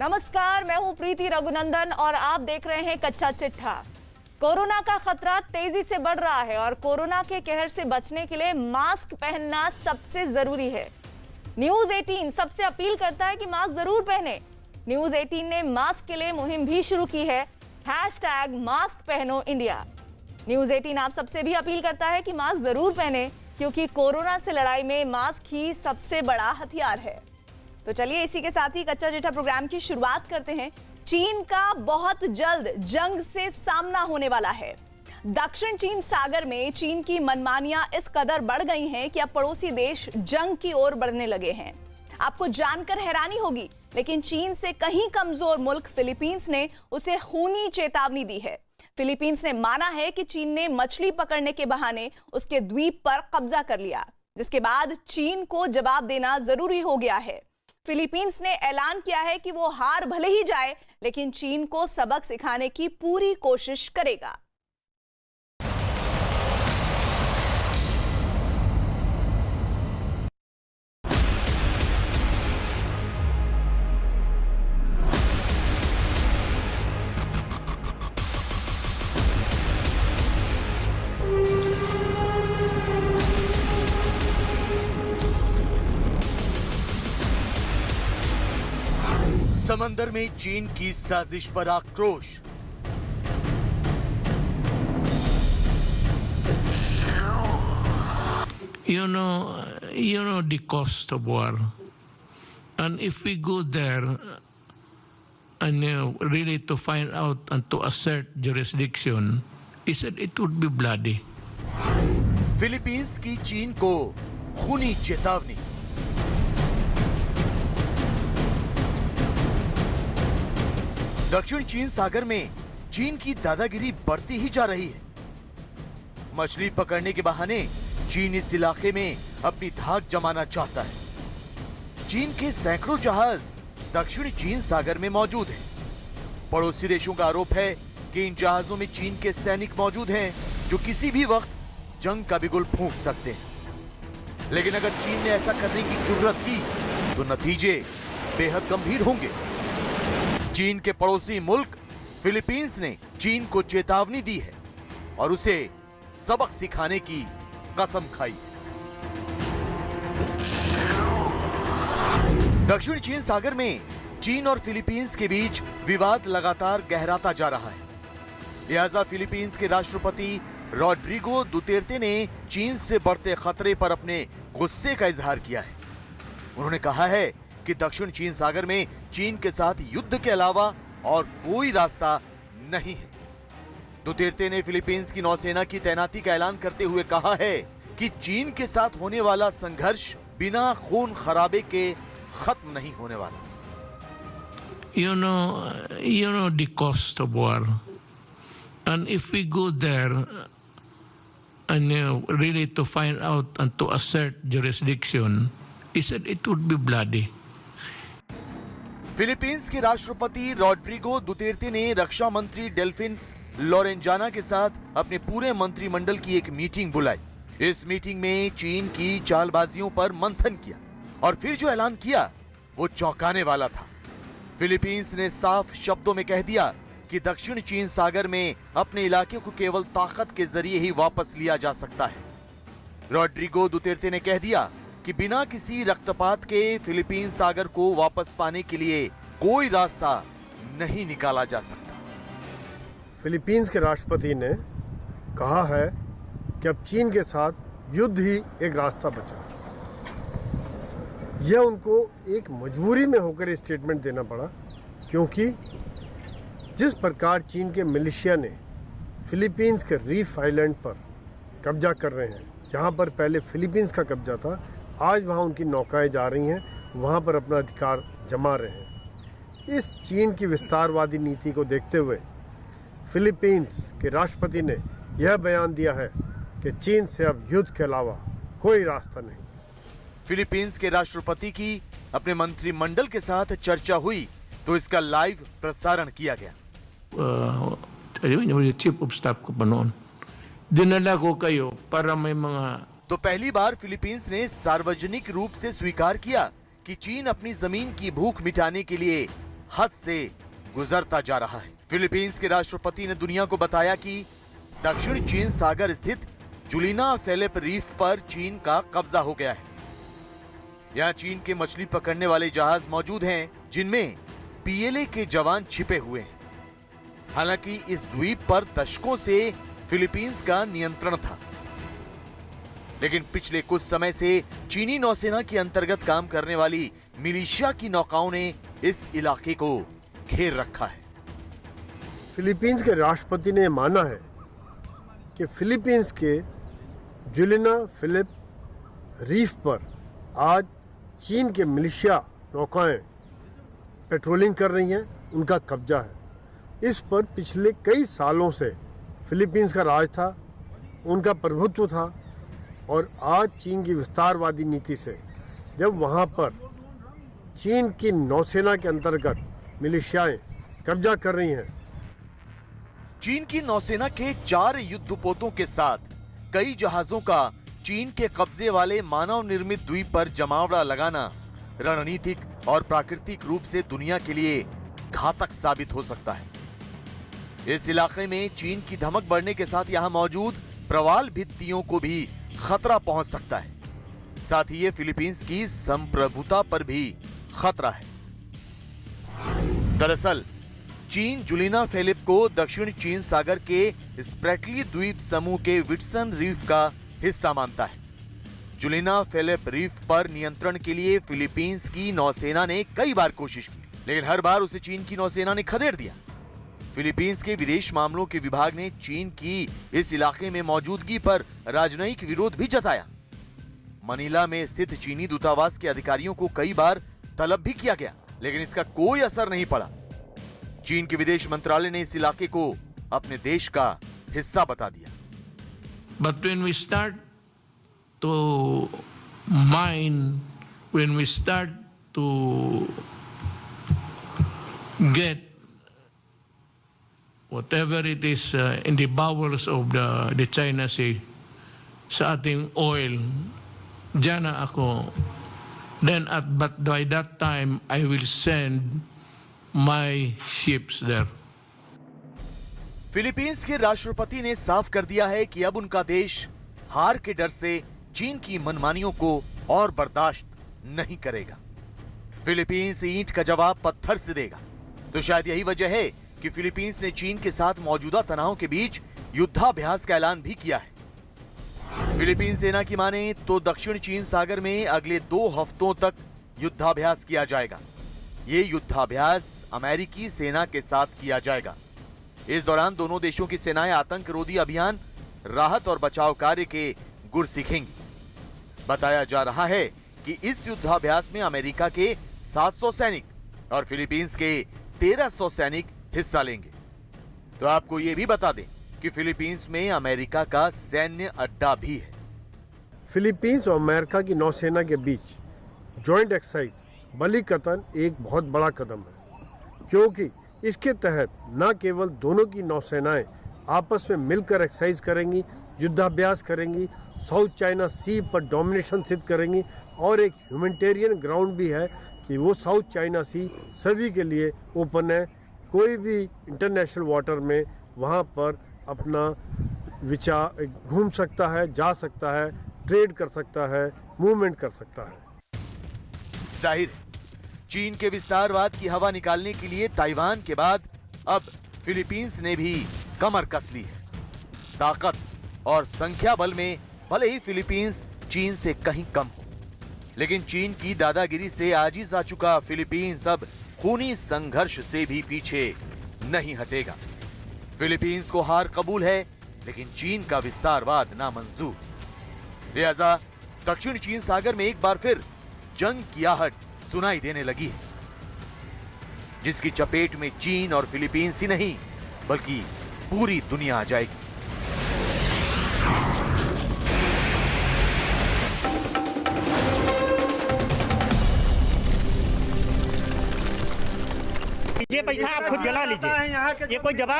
नमस्कार, मैं हूं प्रीति रघुनंदन और आप देख रहे हैं कच्चा चिट्ठा। कोरोना का खतरा तेजी से बढ़ रहा है और कोरोना के कहर से बचने के लिए मास्क पहनना सबसे जरूरी है। न्यूज 18 सबसे अपील करता है कि मास्क जरूर पहने। न्यूज 18 ने मास्क के लिए मुहिम भी शुरू की है, #मास्क पहनो इंडिया। न्यूज 18 आप सबसे भी अपील करता है कि मास्क जरूर पहने, क्योंकि कोरोना से लड़ाई में मास्क ही सबसे बड़ा हथियार है। तो चलिए इसी के साथ ही कच्चा चिट्ठा प्रोग्राम की शुरुआत करते हैं। चीन का बहुत जल्द जंग से सामना होने वाला है। दक्षिण चीन सागर में चीन की मनमानियां इस कदर बढ़ गई हैं कि अब पड़ोसी देश जंग की ओर बढ़ने लगे हैं। आपको जानकर हैरानी होगी, लेकिन चीन से कहीं कमजोर मुल्क फिलीपींस ने उसे खूनी चेतावनी दी है। फिलीपींस ने माना है कि चीन ने मछली पकड़ने के बहाने उसके द्वीप पर कब्जा कर लिया, जिसके बाद चीन को जवाब देना जरूरी हो गया है। फिलीपींस ने ऐलान किया है कि वो हार भले ही जाए, लेकिन चीन को सबक सिखाने की पूरी कोशिश करेगा। समंदर में चीन की साजिश पर आक्रोश। You know the cost of war, and if we go there and really to find out and to assert jurisdiction, he said it would be bloody. Philippines की चीन को खूनी चेतावनी। दक्षिण चीन सागर में चीन की दादागिरी बढ़ती ही जा रही है। मछली पकड़ने के बहाने चीन इस इलाके में अपनी धाक जमाना चाहता है। चीन के सैकड़ों जहाज दक्षिण चीन सागर में मौजूद हैं। पड़ोसी देशों का आरोप है कि इन जहाजों में चीन के सैनिक मौजूद हैं, जो किसी भी वक्त जंग का बिगुल फूंक सकते हैं। लेकिन अगर चीन ने ऐसा करने की जुर्रत की तो नतीजे बेहद गंभीर होंगे। चीन के पड़ोसी मुल्क फिलीपींस ने चीन को चेतावनी दी है और उसे सबक सिखाने की कसम खाई। दक्षिण चीन सागर में चीन और फिलीपींस के बीच विवाद लगातार गहराता जा रहा है। लिहाजा फिलीपींस के राष्ट्रपति रोड्रिगो दुतेर्ते ने चीन से बढ़ते खतरे पर अपने गुस्से का इजहार किया है। उन्होंने कहा है कि दक्षिण चीन सागर में चीन के साथ युद्ध के अलावा और कोई रास्ता नहीं है। दुतेर्ते ने फिलीपींस की नौसेना की तैनाती का ऐलान करते हुए कहा है कि चीन के साथ होने वाला संघर्ष बिना खून खराबे के खत्म नहीं होने वाला। You know the cost of war, and if we go there and really to find out and to assert jurisdiction, he said it would be bloody. Philippines के राष्ट्रपति रोड्रिगो दुतेर्ते ने रक्षा मंत्री डेल्फिन लोरेंजाना के साथ अपने पूरे मंत्रिमंडल की एक मीटिंग बुलाई। इस मीटिंग में चीन की चालबाजियों पर मंथन किया और फिर जो ऐलान किया वो चौंकाने वाला था। फिलीपींस ने साफ शब्दों में कह दिया कि दक्षिण चीन सागर में अपने इलाके को केवल ताकत के जरिए ही वापस लिया जा सकता है। रोड्रिगो दुतेर्ते ने कह दिया कि बिना किसी रक्तपात के फिलीपींस सागर को वापस पाने के लिए कोई रास्ता नहीं निकाला जा सकता। फिलीपींस के राष्ट्रपति ने कहा है कि अब चीन के साथ युद्ध ही एक रास्ता बचा। यह उनको एक मजबूरी में होकर ये स्टेटमेंट देना पड़ा, क्योंकि जिस प्रकार चीन के मिलिशिया ने फिलीपींस के रीफ आइलैंड पर कब्जा कर रहे हैं, जहां पर पहले फिलीपींस का कब्जा था, आज वहां उनकी नौकाएं जा रही हैं, वहां पर अपना अधिकार जमा रहे हैं। इस चीन की विस्तारवादी नीति को देखते हुए फिलीपींस के राष्ट्रपति ने यह बयान दिया है कि चीन से अब युद्ध के अलावा कोई रास्ता नहीं। फिलीपींस के राष्ट्रपति की अपने मंत्रिमंडल के साथ चर्चा हुई तो इसका लाइव प्रसारण किया गया। Chief of Staff ko pa noon. Dinala ko kayo para may mga तो पहली बार फिलीपींस ने सार्वजनिक रूप से स्वीकार किया कि चीन अपनी जमीन की भूख मिटाने के लिए हद से गुजरता जा रहा है। फिलीपींस के राष्ट्रपति ने दुनिया को बताया कि दक्षिण चीन सागर स्थित जुलिना फिलिप रीफ पर चीन का कब्जा हो गया है। यहाँ चीन के मछली पकड़ने वाले जहाज मौजूद हैं, जिनमें पीएलए के जवान छिपे हुए हैं। हालांकि इस द्वीप पर दशकों से फिलीपींस का नियंत्रण था, लेकिन पिछले कुछ समय से चीनी नौसेना के अंतर्गत काम करने वाली मिलिशिया की नौकाओं ने इस इलाके को घेर रखा है। फिलीपींस के राष्ट्रपति ने माना है कि फिलीपींस के जुलिना फिलिप रीफ पर आज चीन के मिलिशिया नौकाएं पेट्रोलिंग कर रही हैं, उनका कब्जा है। इस पर पिछले कई सालों से फिलीपींस का राज था, उनका प्रभुत्व था, और आज चीन की विस्तारवादी नीति से जब वहां पर चीन की नौसेना के अंतर्गत मिलिशियाएं कब्जा कर रही हैं। चीन की नौसेना के 4 युद्धपोतों के साथ कई जहाजों का चीन के कब्जे वाले मानव निर्मित द्वीप पर जमावड़ा लगाना रणनीतिक और प्राकृतिक रूप से दुनिया के लिए घातक साबित हो सकता है। इस इलाके में चीन की धमक बढ़ने के साथ यहां मौजूद प्रवाल भित्तियों को भी खतरा पहुंच सकता है। साथ ही ये फिलीपींस की संप्रभुता पर भी खतरा है। दरअसल चीन जुलिना फिलिप को दक्षिण चीन सागर के स्प्रेटली द्वीप समूह के विट्सन रीफ का हिस्सा मानता है। जुलिना फिलिप रीफ पर नियंत्रण के लिए फिलीपींस की नौसेना ने कई बार कोशिश की, लेकिन हर बार उसे चीन की नौसेना ने खदेड़ दिया। फिलीपींस के विदेश मामलों के विभाग ने चीन की इस इलाके में मौजूदगी पर राजनयिक विरोध भी जताया। मनीला में स्थित चीनी दूतावास के अधिकारियों को कई बार तलब भी किया गया, लेकिन इसका कोई असर नहीं पड़ा। चीन के विदेश मंत्रालय ने इस इलाके को अपने देश का हिस्सा बता दिया। But when we start to mine, when we start to get whatever it is in the bowels of the China Sea sa ating oil, diyan na ako. Then but by that time, I will send my ships there. Philippines के राष्ट्रपति ने साफ कर दिया है कि अब उनका देश हार के डर से चीन की मनमानियों को और बर्दाश्त नहीं करेगा। फिलीपींस ईंट का जवाब पत्थर से देगा। तो शायद यही वजह है कि फिलीपींस ने चीन के साथ मौजूदा तनाव के बीच युद्धाभ्यास का ऐलान भी किया है। फिलीपीन सेना की माने तो दक्षिण चीन सागर में अगले 2 हफ्तों तक युद्धाभ्यास किया जाएगा। ये युद्धाभ्यास अमेरिकी सेना के साथ किया जाएगा। इस दौरान दोनों देशों की सेनाएं आतंक रोधी अभियान, राहत और बचाव कार्य के गुर सीखेंगी। बताया जा रहा है कि इस युद्धाभ्यास में अमेरिका के 700 सैनिक और फिलीपींस के 1300 सैनिक हिस्सा लेंगे। तो आपको ये भी बता दें कि फिलीपींस में अमेरिका का सैन्य अड्डा भी है। फिलीपींस और अमेरिका की नौसेना के बीच जॉइंट एक्सरसाइज बलिकतन एक बहुत बड़ा कदम है, क्योंकि इसके तहत न केवल दोनों की नौसेनाएं आपस में मिलकर एक्सरसाइज करेंगी, युद्धाभ्यास करेंगी, साउथ चाइना सी पर डोमिनेशन सिद्ध करेंगी, और एक ह्यूमैनिटेरियन ग्राउंड भी है कि वो साउथ चाइना सी सभी के लिए ओपन है। कोई भी इंटरनेशनल वाटर में वहाँ पर अपना विचार घूम सकता है, जा सकता है, ट्रेड कर सकता है, मूवमेंट कर सकता है। जाहिर है चीन के विस्तारवाद की हवा निकालने के लिए ताइवान के बाद अब फिलीपींस ने भी कमर कस ली है। ताकत और संख्या बल में भले ही फिलीपींस चीन से कहीं कम हो, लेकिन चीन की दादागिरी से आजिज आ चुका फिलीपींस अब खूनी संघर्ष से भी पीछे नहीं हटेगा। फिलीपींस को हार कबूल है, लेकिन चीन का विस्तारवाद नामंजूर। लिहाजा दक्षिण चीन सागर में एक बार फिर जंग की आहट सुनाई देने लगी है, जिसकी चपेट में चीन और फिलीपींस ही नहीं बल्कि पूरी दुनिया आ जाएगी। ये पैसा आप खुद जला लीजिए, ये कोई जवाब